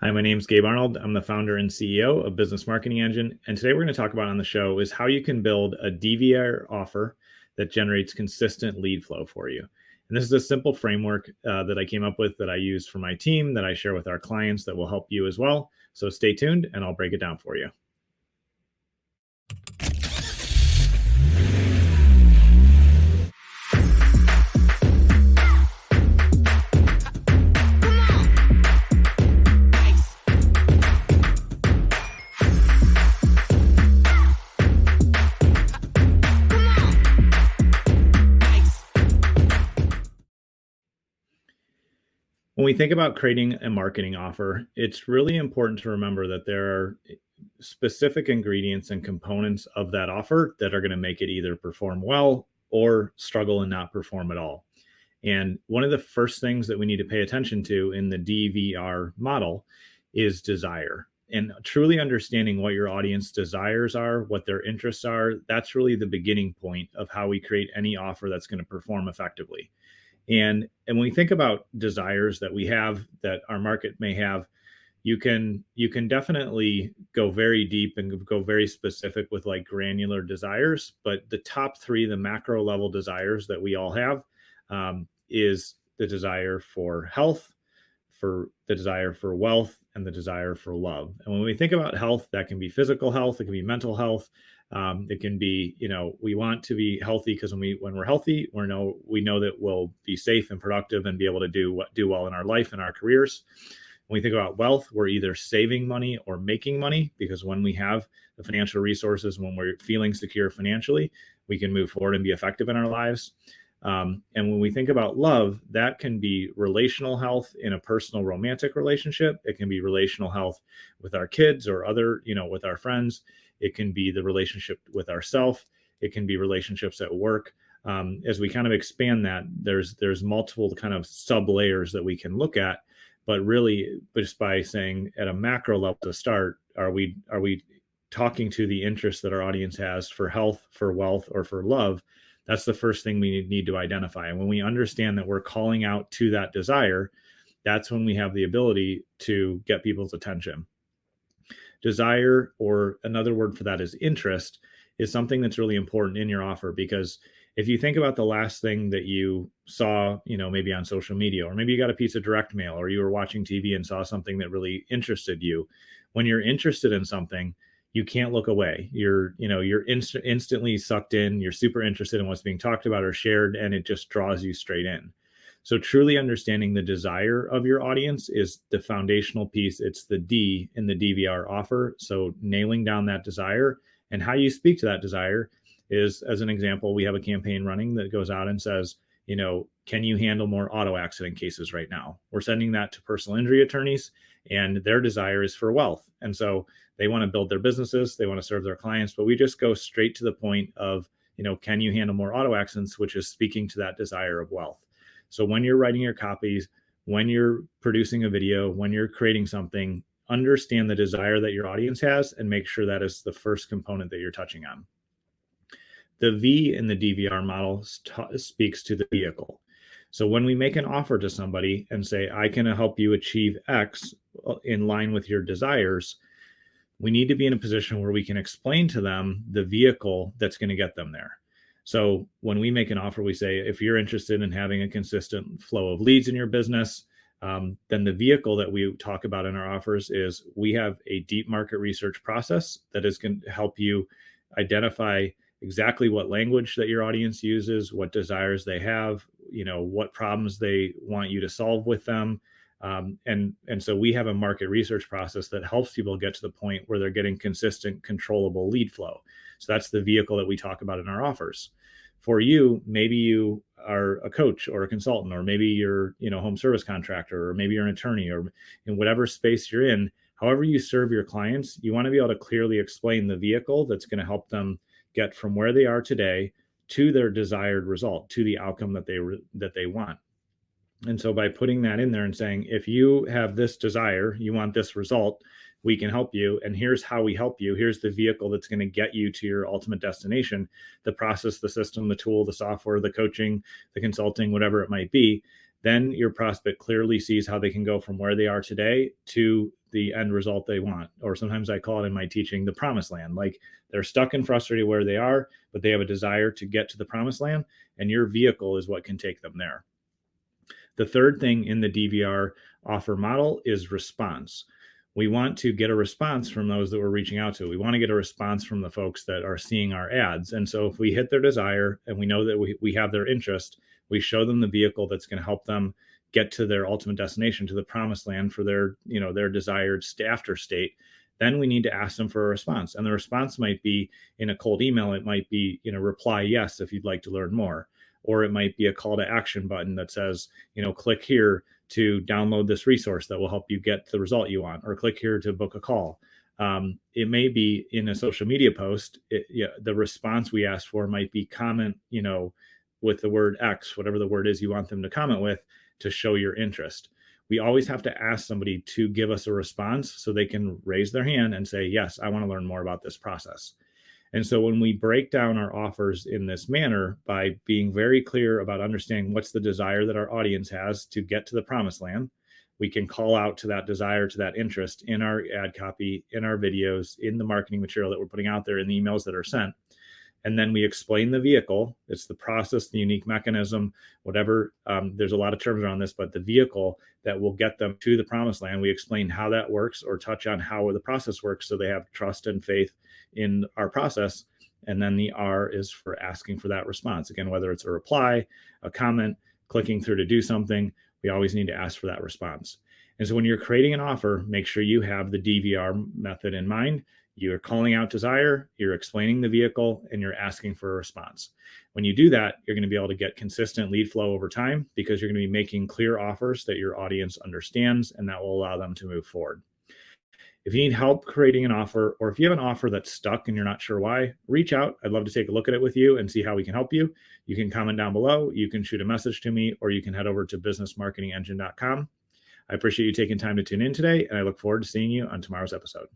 Hi, my name's Gabe Arnold. I'm the founder and CEO of Business Marketing Engine. And today we're going to talk about on the show is how you can build a D.V.R offer that generates consistent lead flow for you. And this is a simple framework that I came up with that I use for my team, that I share with our clients, that will help you as well. So stay tuned and I'll break it down for you. When we think about creating a marketing offer, it's really important to remember that there are specific ingredients and components of that offer that are going to make it either perform well or struggle and not perform at all. And one of the first things that we need to pay attention to in the D.V.R model is desire. And truly understanding what your audience desires are, what their interests are, that's really the beginning point of how we create any offer that's going to perform effectively. And when we think about desires that we have, that our market may have, you can definitely go very deep and go very specific with like granular desires. But the top three, the macro level desires that we all have, is the desire for health, for the desire for wealth, and the desire for love. And when we think about health, that can be physical health, it can be mental health. It can be, we want to be healthy because when we're healthy, we know that we'll be safe and productive and be able to do well in our life and our careers. When we think about wealth, we're either saving money or making money, because when we have the financial resources, when we're feeling secure financially, we can move forward and be effective in our lives. And when we think about love, that can be relational health in a personal romantic relationship. It can be relational health with our kids or other, with our friends. It can be the relationship with ourself. It can be relationships at work. As we kind of expand that, there's multiple kind of sub layers that we can look at. But really, just by saying at a macro level to start, are we talking to the interest that our audience has for health, for wealth, or for love? That's the first thing we need to identify. And when we understand that we're calling out to that desire, that's when we have the ability to get people's attention. Desire, or another word for that is interest, is something that's really important in your offer, because if you think about the last thing that you saw, maybe on social media, or maybe you got a piece of direct mail, or you were watching TV and saw something that really interested you. When you're interested in something, you can't look away. You're instantly sucked in. You're super interested in what's being talked about or shared, and it just draws you straight in. So truly understanding the desire of your audience is the foundational piece. It's the D in the D.V.R offer. So nailing down that desire, and how you speak to that desire is, as an example, we have a campaign running that goes out and says, can you handle more auto accident cases right now? We're sending that to personal injury attorneys, and their desire is for wealth. And so they want to build their businesses, they want to serve their clients, but we just go straight to the point of, can you handle more auto accidents, which is speaking to that desire of wealth. So when you're writing your copies, when you're producing a video, when you're creating something, understand the desire that your audience has and make sure that is the first component that you're touching on. The V in the D.V.R model speaks to the vehicle. So when we make an offer to somebody and say, I can help you achieve X in line with your desires, we need to be in a position where we can explain to them the vehicle that's going to get them there. So when we make an offer, we say, if you're interested in having a consistent flow of leads in your business, then the vehicle that we talk about in our offers is, we have a deep market research process that is going to help you identify exactly what language that your audience uses, what desires they have, what problems they want you to solve with them. And so we have a market research process that helps people get to the point where they're getting consistent, controllable lead flow. So that's the vehicle that we talk about in our offers. For you, maybe you are a coach or a consultant, or maybe you're, home service contractor, or maybe you're an attorney, or in whatever space you're in, however you serve your clients, you want to be able to clearly explain the vehicle that's going to help them get from where they are today to their desired result, to the outcome that they want. And so by putting that in there and saying, if you have this desire, you want this result, we can help you. And here's how we help you. Here's the vehicle that's going to get you to your ultimate destination, the process, the system, the tool, the software, the coaching, the consulting, whatever it might be. Then your prospect clearly sees how they can go from where they are today to the end result they want. Or sometimes I call it in my teaching the promised land. Like they're stuck and frustrated where they are, but they have a desire to get to the promised land, and your vehicle is what can take them there. The third thing in the D.V.R. offer model is response. We want to get a response from those that we're reaching out to. We want to get a response from the folks that are seeing our ads. And so if we hit their desire and we know that we have their interest, we show them the vehicle that's going to help them get to their ultimate destination, to the promised land for their, their desired after state. Then we need to ask them for a response. And the response might be in a cold email. It might be, reply yes if you'd like to learn more. Or it might be a call to action button that says, click here to download this resource that will help you get the result you want, or click here to book a call. It may be in a social media post. The response we ask for might be comment, with the word X, whatever the word is you want them to comment with, to show your interest. We always have to ask somebody to give us a response so they can raise their hand and say, yes, I want to learn more about this process. And so when we break down our offers in this manner, by being very clear about understanding what's the desire that our audience has to get to the promised land, we can call out to that desire, to that interest in our ad copy, in our videos, in the marketing material that we're putting out there, in the emails that are sent. And then we explain the vehicle. It's the process, the unique mechanism, whatever. There's a lot of terms around this, but the vehicle that will get them to the promised land, we explain how that works or touch on how the process works so they have trust and faith in our process. And then the R is for asking for that response. Again, whether it's a reply, a comment, clicking through to do something, we always need to ask for that response. And so when you're creating an offer, make sure you have the D.V.R. method in mind. You're calling out desire, you're explaining the vehicle, and you're asking for a response. When you do that, you're going to be able to get consistent lead flow over time, because you're going to be making clear offers that your audience understands, and that will allow them to move forward. If you need help creating an offer, or if you have an offer that's stuck and you're not sure why, reach out. I'd love to take a look at it with you and see how we can help you. You can comment down below, you can shoot a message to me, or you can head over to businessmarketingengine.com. I appreciate you taking time to tune in today, and I look forward to seeing you on tomorrow's episode.